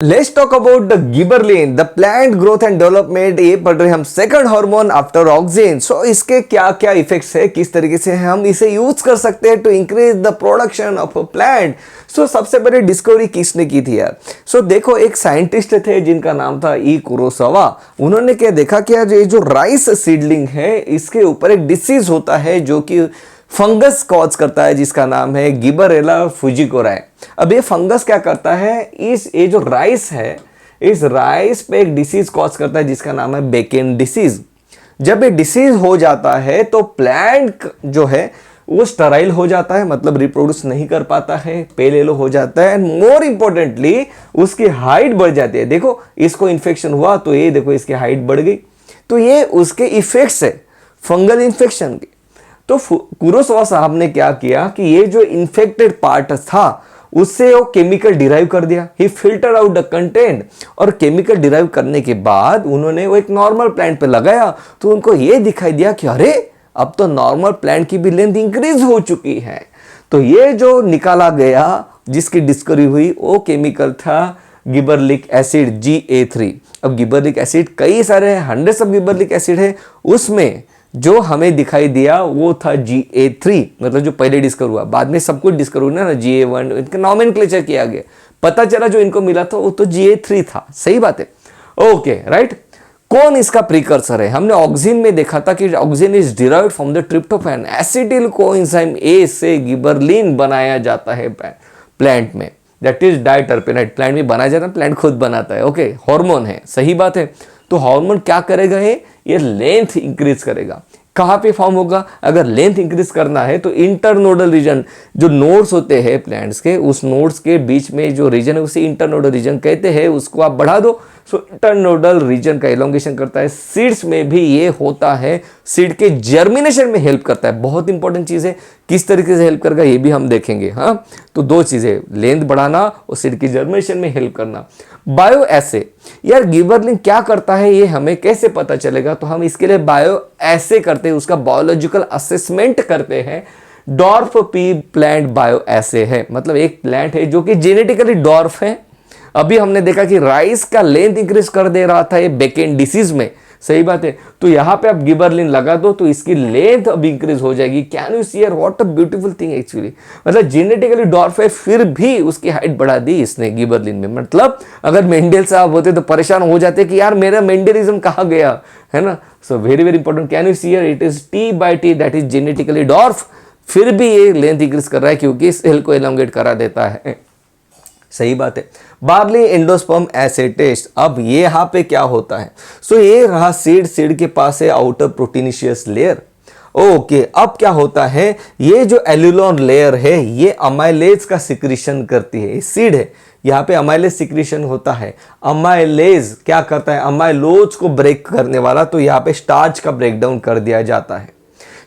Let's talk about the gibberellin the plant growth and development. ये पढ़ रहे हम सेकंड हार्मोन आफ्टर ऑक्सीजन। सो इसके क्या क्या इफेक्ट्स है, किस तरीके से हम इसे यूज कर सकते हैं to increase the production of a plant. So सबसे पहले डिस्कवरी किसने की थी यार? सो देखो, एक साइंटिस्ट थे जिनका नाम था ई कुरोसावा। उन्होंने क्या देखा कि यार ये जो राइस सीडलिंग है इसके ऊपर एक डिसीज होता है जो कि फंगस कॉज करता है, जिसका नाम है गिबरेला फुजिकोराई। अब ये फंगस क्या करता है, ये जो राइस है इस राइस पे एक डिसीज कॉज करता है जिसका नाम है बेकेन डिसीज। जब ये डिसीज हो जाता है तो प्लांट जो है वो स्टराइल हो जाता है, मतलब रिप्रोड्यूस नहीं कर पाता है, पेल येलो हो जाता है। मोर इंपॉर्टेंटली उसकी हाइट बढ़ जाती है। देखो, इसको इन्फेक्शन हुआ तो ये देखो इसकी हाइट बढ़ गई। तो ये उसके इफेक्ट्स है फंगल इन्फेक्शन के। तो कुरोसावा साहब ने क्या किया कि ये जो इन्फेक्टेड पार्ट था उससे वो केमिकल डिराइव कर दिया। ही फिल्टर आउट द कंटेंट, और केमिकल डिराइव करने के बाद उन्होंने वो एक नॉर्मल प्लांट पे लगाया तो उनको ये दिखाई दिया कि अरे अब तो नॉर्मल प्लांट की भी लेंथ इंक्रीज हो चुकी है। तो ये जो निकाला गया, जिसकी डिस्कवरी हुई, वो केमिकल था गिबरलिक एसिड Ga3। अब गिबरलिक एसिड कई सारे हंड्रेड्स ऑफ गिबरलिक एसिड है, उसमें जो हमें दिखाई दिया वो था Ga3, मतलब जो पहले डिस्कवर हुआ। बाद में सब कुछ डिस्कवर हुआ ना, Ga1 इनका नॉमेनक्लेचर किया गया, पता चला जो इनको मिला था वो तो Ga3 था। सही बात है, ओके राइट। कौन इसका प्रीकर्सर है? हमने ऑक्सीजन में देखा था कि oxygen is derived from the tryptophan. Acetyl coenzyme A से गिबरलिन बनाया जाता है प्लांट में, दैट इज डाइटरपेनाइट। प्लांट में बनाया जाता है, प्लांट खुद बनाता है। ओके, हार्मोन है, सही बात है। तो हार्मोन क्या करेगा? ये लेंथ इंक्रीज करेगा। कहाँ पे फॉर्म होगा? अगर लेंथ इंक्रीज करना है तो इंटरनोडल रीजन, जो नोड्स होते हैं प्लांट्स के, उस नोड्स के बीच में जो रीजन है उसे इंटरनोडल रीजन कहते हैं, उसको आप बढ़ा दो। सो इंटरनोडल रीजन का एलोंगेशन करता है। सीड्स में भी ये होता है, सीड के जर्मिनेशन में हेल्प करता है। बहुत इंपॉर्टेंट चीज है, किस तरीके से हेल्प करेगा ये भी हम देखेंगे। हाँ, तो दो चीजें, लेंथ बढ़ाना और सीड की जर्मिनेशन में हेल्प करना। बायो एसे, यार गिबरलिन क्या करता है ये हमें कैसे पता चलेगा? तो हम इसके लिए बायो एसे करते हैं, उसका बायोलॉजिकल असेसमेंट करते हैं। डॉर्फ पी प्लांट बायो एसे है, मतलब एक प्लांट है जो कि जेनेटिकली डॉर्फ है। अभी हमने देखा कि राइस का लेंथ इंक्रीज कर दे रहा था ये बेकेन डिसीज में, सही बात है। तो यहां पे आप गिबरलिन लगा दो तो इसकी लेंथ अब इंक्रीज हो जाएगी। Can you see what a beautiful thing actually, मतलब जेनेटिकली डॉर्फ है फिर भी उसकी हाइट बढ़ा दी इसने गिबरलिन में। मतलब अगर मेंडल साहब होते तो परेशान हो जाते कि यार मेरा मेंडलिज्म कहाँ गया, है ना। So very very important, can you see it is T/T that is genetically dwarf, फिर भी ये लेंथ इंक्रीज कर रहा है क्योंकि सेल को एलोंगेट करा देता है। सही बात है। बार्ली एंडोस्पर्म एसिड टेस्ट, अब ये यहां पे क्या होता है? सो ये रहा सीड, सीड के पास है आउटर प्रोटीनिशियस लेयर। ओके, अब क्या होता है, ये जो एल्यूलोन लेयर है ये अमाइलेज का सिक्रीशन करती है। सीड है, यहाँ पे अमाइलेज सिक्रीशन होता है। अमाइलेज क्या करता है? अमाइलोज को ब्रेक करने वाला, तो यहाँ पे स्टार्च का ब्रेकडाउन कर दिया जाता है।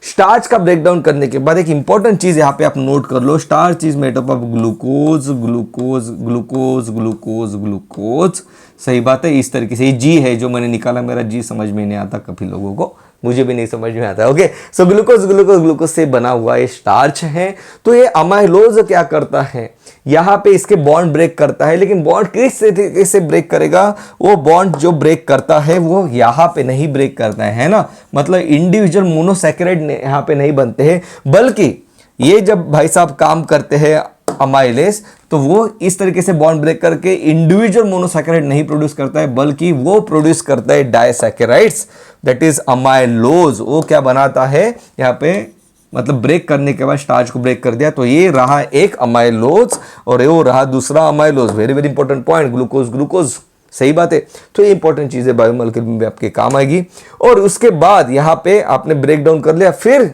स्टार्च का ब्रेकडाउन करने के बाद एक इंपॉर्टेंट चीज यहां पे आप नोट कर लो, starch is made up of glucose glucose glucose glucose glucose. सही बात है। इस तरीके से ये जी है जो मैंने निकाला, मेरा जी समझ में नहीं आता काफी लोगों को, मुझे भी नहीं समझ में आता। Okay, so glucose glucose glucose से बना हुआ ये स्टार्च है। तो ये अमाइलोज क्या करता है, यहाँ पे इसके बॉन्ड ब्रेक करता है। लेकिन बॉन्ड किस तरीके से ब्रेक करेगा? वो बॉन्ड जो ब्रेक करता है वो यहाँ पे नहीं ब्रेक करता है ना, मतलब इंडिविजुअल मोनोसैकेराइड यहाँ पे नहीं बनते हैं, बल्कि ये जब भाई साहब काम करते हैं अमाइलेज, तो वो इस तरीके से बॉन्ड ब्रेक करके इंडिविजुअल मोनोसैकेराइड नहीं प्रोड्यूस करता है, बल्कि वो प्रोड्यूस करता है डाइसैकेराइड्स, दैट इज अमाइलोज। वो क्या बनाता है यहाँ पे, मतलब ब्रेक करने के बाद स्टार्च को ब्रेक कर दिया, तो ये रहा एक अमाइलोज और वो रहा दूसरा amylose. Very very important point, glucose glucose, सही बात है। तो ये इंपॉर्टेंट चीज है, बायोमोलिक्यूल में आपके काम आएगी। और उसके बाद यहाँ पे आपने ब्रेक डाउन कर लिया, फिर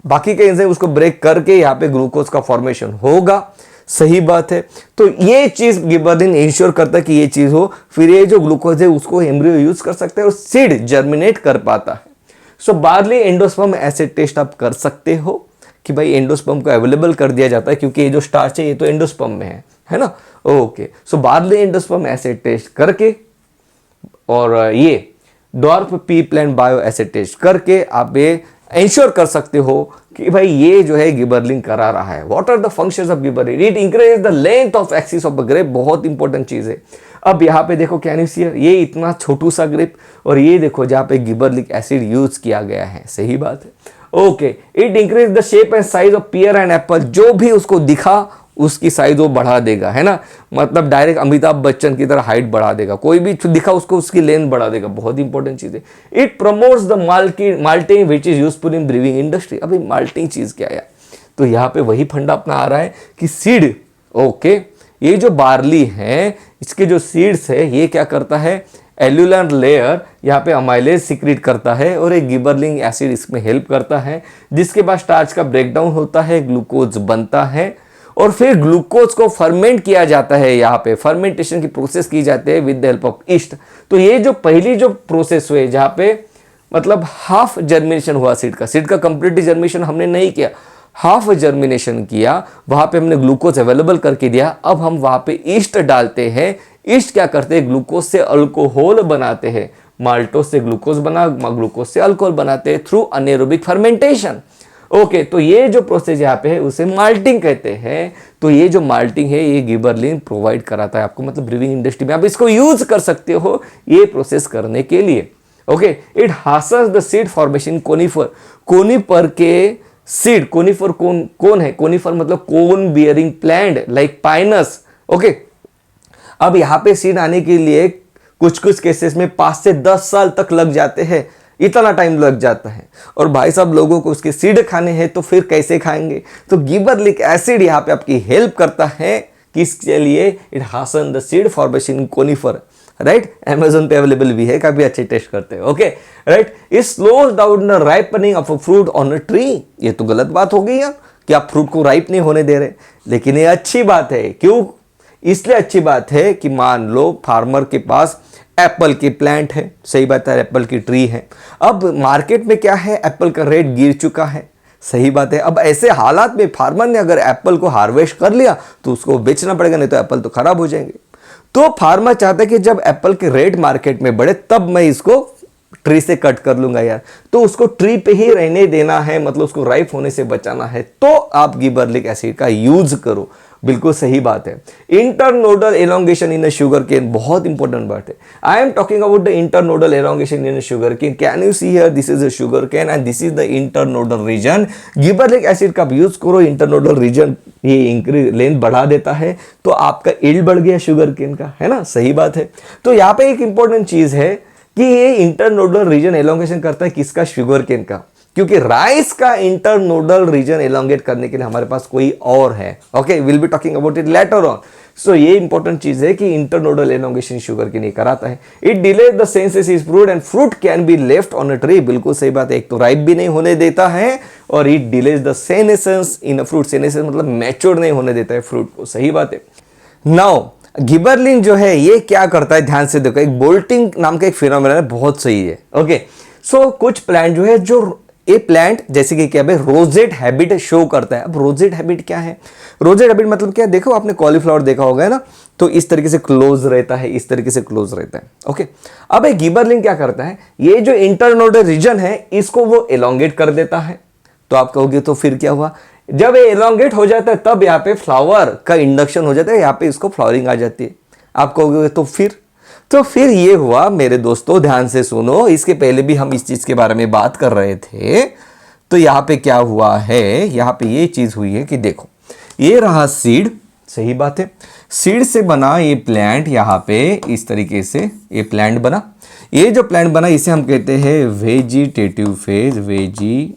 बाकी के एंजाइम उसको ब्रेक करके यहाँ पे ग्लूकोज का फॉर्मेशन होगा, सही बात है। तो ये चीज गिबरलिन इंश्योर करता है कि ये चीज हो, फिर ये जो ग्लूकोज है उसको एम्ब्रियो यूज कर सकते हैं और सीड जर्मिनेट कर पाता है। सो बार्ली एंडोस्पर्म एसिड टेस्ट आप कर सकते हो कि भाई एंडोस्पर्म को अवेलेबल कर दिया जाता है, क्योंकि ये जो स्टार्च है ये तो एंडोस्पर्म में है ना। Okay, so barley endosperm acid test करके और ये dwarf pea plant bio acid test करके आप ये इंश्योर कर सकते हो कि भाई ये जो है गिबरलिंग करा रहा है। What are the functions of gibberellin? It increase the length of axis of the grape, बहुत इंपॉर्टेंट चीज है। अब यहाँ पे देखो कैन यू सी, ये इतना छोटू सा ग्रेप और ये देखो जहाँ पे गिबरलिक एसिड यूज किया गया है, सही बात है। Okay, it increase the shape and size of pear and apple, जो भी उसको दिखा उसकी साइज वो बढ़ा देगा, है ना, मतलब डायरेक्ट अमिताभ बच्चन की तरह हाइट बढ़ा देगा, कोई भी दिखा उसको उसकी लेंथ बढ़ा देगा, बहुत इंपॉर्टेंट चीज है। It promotes the malting which is useful in briefing industry. अभी माल्टिंग चीज क्या है? तो यहाँ पे वही फंडा अपना आ रहा है कि सीड, ओके, ये जो बार्ली है इसके जो सीड्स है ये क्या करता है, एल्यूलर लेयर यहाँ पे अमाइलेज सिक्रीट करता है और एक गिबरलिंग एसिड इसमें हेल्प करता है, जिसके बाद स्टार्च का ब्रेकडाउन होता है, ग्लूकोज बनता है और फिर ग्लूकोज को फर्मेंट किया जाता है। यहाँ पे फर्मेंटेशन की प्रोसेस की जाती है with the help of east. तो ये जो पहली जो प्रोसेस हुई जहाँ पे मतलब हाफ जर्मिनेशन हुआ सीड का कंप्लीटली जर्मिनेशन हमने नहीं किया, हाफ जर्मिनेशन किया, वहां पे हमने ग्लूकोज अवेलेबल करके दिया। अब हम वहां पे ईस्ट डालते हैं। ईस्ट क्या करते हैं, ग्लूकोज से अल्कोहल बनाते हैं, माल्टोज से ग्लूकोज बना, ग्लूकोज से अल्कोहल बनाते हैं थ्रू अनेरोबिक फर्मेंटेशन। ओके, तो ये जो प्रोसेस यहाँ पे है उसे माल्टिंग कहते हैं। तो ये जो माल्टिंग है ये गिबरलिन प्रोवाइड कराता है आपको, मतलब ब्रीविंग इंडस्ट्री में आप इसको यूज कर सकते हो ये प्रोसेस करने के लिए। ओके, इट हासस the seed formation conifer, conifer के सीड, कोनिफर कौन है, कोनिफर मतलब cone bearing plant like Pinus. Okay, अब यहाँ पे सीड आने के लिए कुछ केसेस में 5 से 10 साल तक लग जाते हैं, इतना टाइम लग जाता है। और भाई साहब लोगों को उसके सीड खाने हैं तो फिर कैसे खाएंगे? तो गिबरलिक एसिड यहाँ पे आपकी हेल्प करता है किसके लिए, it hastens the seed formation conifer, right. Amazon पे अवेलेबल भी है, काफी अच्छे टेस्ट करते हैं। Okay, right. It slows down the ripening of a fruit on a tree. ये तो गलत बात हो गई यार कि आप फ्रूट को राइप नहीं होने दे रहे, लेकिन ये अच्छी बात है। क्यों? इसलिए अच्छी बात है कि मान लो फार्मर के पास एप्पल की प्लांट है, सही बात है, एप्पल की ट्री है। अब मार्केट में क्या है, एप्पल का रेट गिर चुका है, सही बात है। अब ऐसे हालात में फार्मर ने अगर एप्पल को हार्वेस्ट कर लिया तो उसको बेचना पड़ेगा, नहीं तो एप्पल तो खराब हो जाएंगे। तो फार्मर चाहता है कि जब एप्पल के रेट मार्केट में बढ़े तब मैं इसको ट्री से कट कर लूंगा यार, तो उसको ट्री पे ही रहने देना है, मतलब उसको राइप होने से बचाना है, तो आप गिबरलिक एसिड का यूज करो। बिल्कुल सही बात है। Internodal elongation in sugar cane, बहुत इंपॉर्टेंट बात है। I am talking about the internodal elongation in sugar cane. Can you see here, this is a sugar cane and this is the internodal region. Gibberellic acid का use करो, internodal region ये increase length बढ़ा देता है, तो आपका yield बढ़ गया शुगर केन का, है ना, सही बात है। तो यहाँ पे एक इंपॉर्टेंट चीज है कि ये इंटरनोडल रीजन एलोंगेशन करता है किसका, शुगर केन का, क्योंकि राइस का इंटरनोडल रीजन एलोंगेट करने के लिए हमारे पास कोई और है। Okay, will be talking about it later on. So ये इंपॉर्टेंट चीज है कि इंटरनोडल एलोंगेशन शुगर के लिए कराता है। It delay the senses is fruit and fruit can be left on a tree. बिल्कुल सही बात है, एक तो राइप भी नहीं होने देता है और it delays the senescence in a fruit. Senescence मतलब मैच्योर नहीं होने देता है फ्रूट को, सही बात है। नाउ गिबरलिन जो है ये क्या करता है, ध्यान से देखो, एक बोल्टिंग नाम का एक फिनोमेना है, बहुत सही है। ओके, सो कुछ प्लांट जो है, जो ये प्लांट जैसे कि क्या है, रोजेट हैबिट शो करता है। अब रोजेट हैबिट क्या है, रोजेट हैबिट मतलब क्या है, देखो आपने कॉलीफ्लावर देखा होगा है ना, तो इस तरीके से क्लोज रहता है, इस तरीके से क्लोज रहता है। ओके, अब एक गिबरलिन क्या करता है, ये जो इंटरनोडल रीजन है इसको वो एलोंगेट कर देता है। तो आप कहोगे तो फिर क्या हुआ, जब ये एलोंगेट हो जाता है तब यहाँ पे फ्लावर का इंडक्शन हो जाता है, यहाँ पे इसको फ्लावरिंग आ जाती है। आप कहोगे तो फिर ये हुआ मेरे दोस्तों, ध्यान से सुनो, इसके पहले भी हम इस चीज के बारे में बात कर रहे थे। तो यहाँ पे क्या हुआ है, यहाँ पे ये चीज हुई है कि देखो ये रहा सीड, सही बात है, सीड से बना ये प्लांट, यहाँ पे इस तरीके से ये प्लांट बना। ये जो प्लांट बना इसे हम कहते हैं वेजिटेटिव फेज,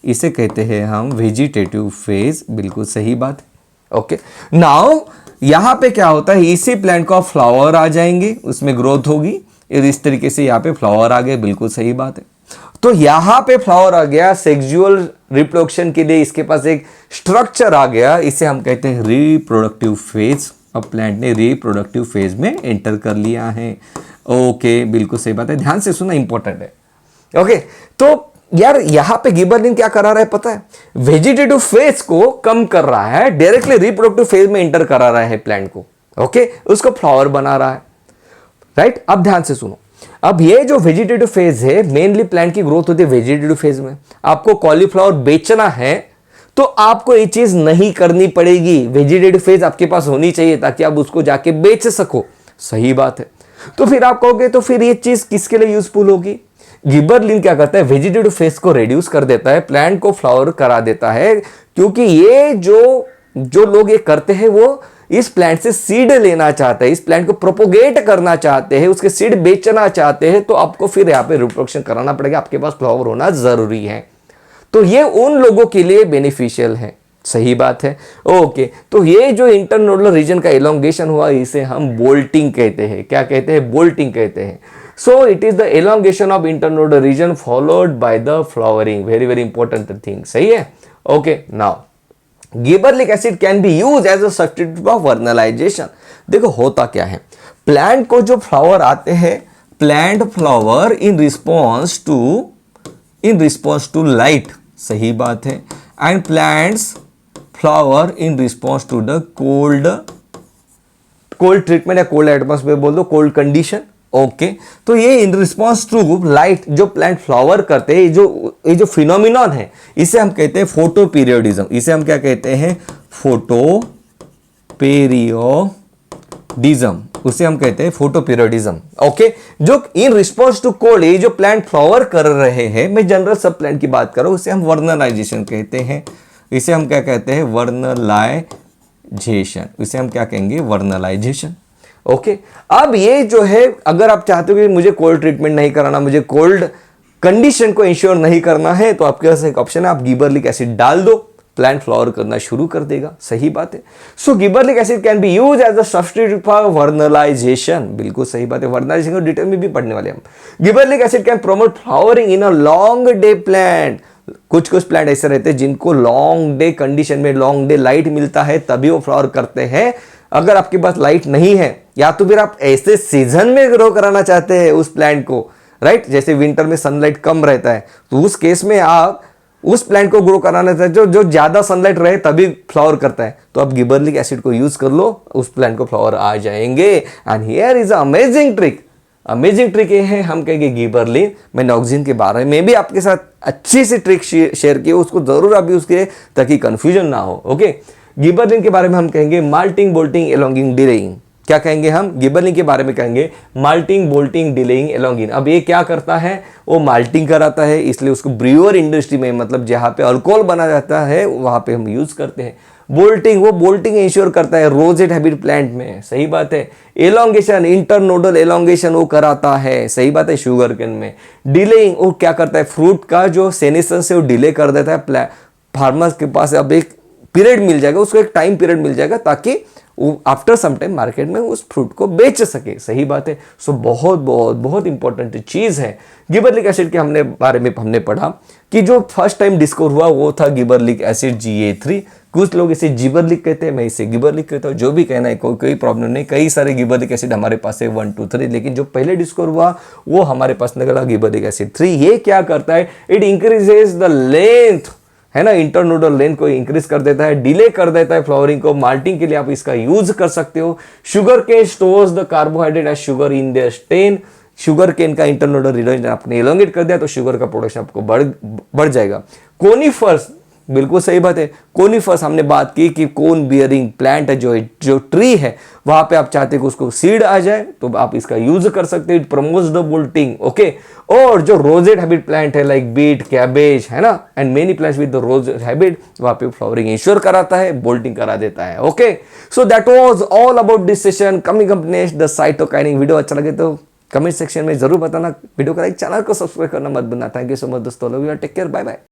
इसे कहते हैं हम वेजिटेटिव फेज, बिल्कुल सही बात है। ओके, नाउ यहां पे क्या होता है, इसी प्लांट को फ्लावर आ जाएंगे, उसमें ग्रोथ होगी, इस तरीके से यहाँ पे फ्लावर आ गए, बिल्कुल सही बात है। तो यहां पे फ्लावर आ गया, सेक्सुअल रिप्रोडक्शन के लिए इसके पास एक स्ट्रक्चर आ गया, इसे हम कहते हैं रिप्रोडक्टिव फेज। अब प्लांट ने रिप्रोडक्टिव फेज में एंटर कर लिया है। ओके, बिल्कुल सही बात है, ध्यान से सुना, इंपॉर्टेंट है। ओके, तो यार यहां पे गिबरलिन क्या करा रहा है पता है, वेजिटेटिव फेज को कम कर रहा है, डायरेक्टली रिप्रोडक्टिव फेज में एंटर करा रहा है प्लांट को। ओके, उसको फ्लावर बना रहा है, राइट। अब ध्यान से सुनो, अब ये जो वेजिटेटिव फेज है, मेनली प्लांट की ग्रोथ होती है वेजिटेटिव फेज में। आपको कॉलीफ्लावर बेचना है तो आपको ये चीज नहीं करनी पड़ेगी, वेजिटेटिव फेज आपके पास होनी चाहिए ताकि आप उसको जाके बेच सको। सही बात है। तो फिर आप कहोगे तो फिर ये चीज किसके लिए यूजफुल होगी? गिबरलिन क्या करता है, वेजिटेटिव फेज को रिड्यूस कर देता है, प्लांट को फ्लावर करा देता है, क्योंकि ये जो लोग ये करते हैं वो इस प्लांट से सीड लेना चाहते हैं, इस प्लांट को प्रोपोगेट करना चाहते हैं, उसके सीड बेचना चाहते हैं, तो आपको फिर यहाँ पे रिप्रोडक्शन कराना पड़ेगा, आपके पास फ्लावर होना जरूरी है। तो ये उन लोगों के लिए बेनिफिशियल है। सही बात है। ओके, तो ये जो इंटरनोडल रीजन का एलोंगेशन हुआ इसे हम बोल्टिंग कहते हैं। क्या कहते हैं? बोल्टिंग कहते हैं। So it is the elongation of internodal region followed by the flowering. Very very important thing. सही है। Okay, now gibberellic acid can be use as a substitute of vernalization. देखो होता क्या है, प्लांट को जो फ्लावर आते हैं, plant flower in response to light. सही बात है। And plants flower in response to the cold treatment या कोल्ड एटमॉस्फेयर बोल दो, कोल्ड कंडीशन। ओके, तो ये इन रिस्पॉन्स टू लाइट जो प्लांट फ्लावर करते हैं, ये जो फिनोमिनॉन है इसे हम कहते हैं फोटो पीरियडिज्म। इसे हम क्या कहते हैं? Photo periodism. उसे हम कहते हैं फोटो पीरियडिज्म। ओके, जो इन रिस्पॉन्स टू कोल्ड, ये जो प्लांट फ्लावर कर रहे हैं, मैं जनरल सब प्लांट की बात कर रहा हूं, उसे हम वर्नलाइजेशन कहते हैं। इसे हम क्या कहते हैं? वर्नलाइजेशन। इसे हम क्या कहेंगे? वर्नलाइजेशन। ओके, अब ये जो है, अगर आप चाहते हो कि मुझे कोल्ड ट्रीटमेंट नहीं कराना, मुझे कोल्ड कंडीशन को इंश्योर नहीं करना है, तो आपके पास एक ऑप्शन है, आप गिबरलिक एसिड डाल दो, प्लांट फ्लावर करना शुरू कर देगा। सही बात है। So gibberellic acid can be use as a substitute for vernalisation. बिल्कुल सही बात है। वर्नलाइजेशन को डिटेल में भी पढ़ने वाले हम। Gibberellic acid can promote flowering in a long day plant. कुछ प्लांट ऐसे रहते हैं जिनको लॉन्ग डे कंडीशन में, लॉन्ग डे लाइट मिलता है तभी वो फ्लावर करते हैं। अगर आपके पास लाइट नहीं है, या तो फिर आप ऐसे सीजन में ग्रो कराना चाहते हैं उस प्लांट को, राइट, जैसे विंटर में सनलाइट कम रहता है, तो उस केस में आप उस प्लांट को ग्रो कराना चाहते हो जो ज्यादा सनलाइट रहे तभी फ्लावर करता है, तो आप गिबरलिक एसिड को यूज कर लो, उस प्लांट को फ्लावर आ जाएंगे। And here is amazing trick. Amazing trick ये है, हम कहेंगे गिबरलिन। मैंने ऑक्सीजन के बारे में भी आपके साथ अच्छी सी ट्रिक शेयर की, उसको जरूर आप यूज करिए ताकि कंफ्यूजन ना हो। ओके, गिबरलिन के बारे में हम कहेंगे माल्टिंग, बोल्टिंग, एलोंगिंग, डिलेइंग। क्या कहेंगे हम? गिबरलिन के बारे में कहेंगे माल्टिंग, बोल्टिंग, डिलेइंग, एलोंगिंग। अब ये क्या करता है? वो माल्टिंग कराता है, इसलिए उसको ब्रूअर इंडस्ट्री में, मतलब जहां पे अल्कोहल बना जाता है वहां पे हम यूज करते हैं। बोल्टिंग, वो बोल्टिंग इंश्योर करता है रोजेट हैबिट प्लांट में। सही बात है। एलोंगेशन, इंटरनोडल एलोंगेशन वो कराता है। सही बात है। शुगर केन में डिलेइंग, वो क्या करता है? फ्रूट का जो सेनेसेंस है वो डिले कर देता है। फार्मर्स के पास अब एक पीरियड मिल जाएगा, उसको एक टाइम पीरियड मिल जाएगा ताकि वो आफ्टर सम टाइम मार्केट में उस फ्रूट को बेच सके। सही बात है। सो बहुत बहुत बहुत इंपॉर्टेंट चीज है। गिबरलिक एसिड के बारे में हमने पढ़ा कि जो फर्स्ट टाइम डिस्कवर हुआ वो था गिबरलिक एसिड Ga3। कुछ लोग इसे जिबरलिक कहते हैं, मैं इसे गिबरलिक कहता हूँ, जो भी कहना है, कोई प्रॉब्लम नहीं। कई सारे गिबरलिक एसिड हमारे पास है 1 2 3, लेकिन जो पहले डिस्कवर हुआ वो हमारे पास निकला गिबरलिक एसिड 3। ये क्या करता है? इट इंक्रीजेस द लेंथ, है ना, इंटरनोडल लेंथ को इंक्रीज कर देता है, डिले कर देता है फ्लावरिंग को। माल्टिंग के लिए आप इसका यूज कर सकते हो। Sugar cane stores the carbohydrate as sugar in their stem. Sugar cane का इंटरनोडल रीजन आपने एलोंगेट कर दिया तो शुगर का प्रोडक्शन आपको बढ़ जाएगा। कोनिफर्स, बिल्कुल सही बात है। कोनिफर्स हमने बात की कि कोन बियरिंग प्लांट है, जो ट्री है, वहां पे आप चाहते हैं कि उसको सीड आ जाए तो आप इसका यूज कर सकते हैं। It promotes the bolting. Okay, और जो रोजेट हैबिट प्लांट है लाइक बीट, कैबेज, है ना, and many plants with the rosette habit, वहां पे फ्लावरिंग इंश्योर कराता है, बोल्टिंग करा देता है। Okay, so that was all about this session. Coming up next the cytokinin. Video अच्छा लगे तो कमेंट सेक्शन में जरूर बताना, वीडियो को लाइक, चैनल को सब्सक्राइब करना मत भूलना। थैंक यू सो मच दोस्तों, love you, take care, bye bye.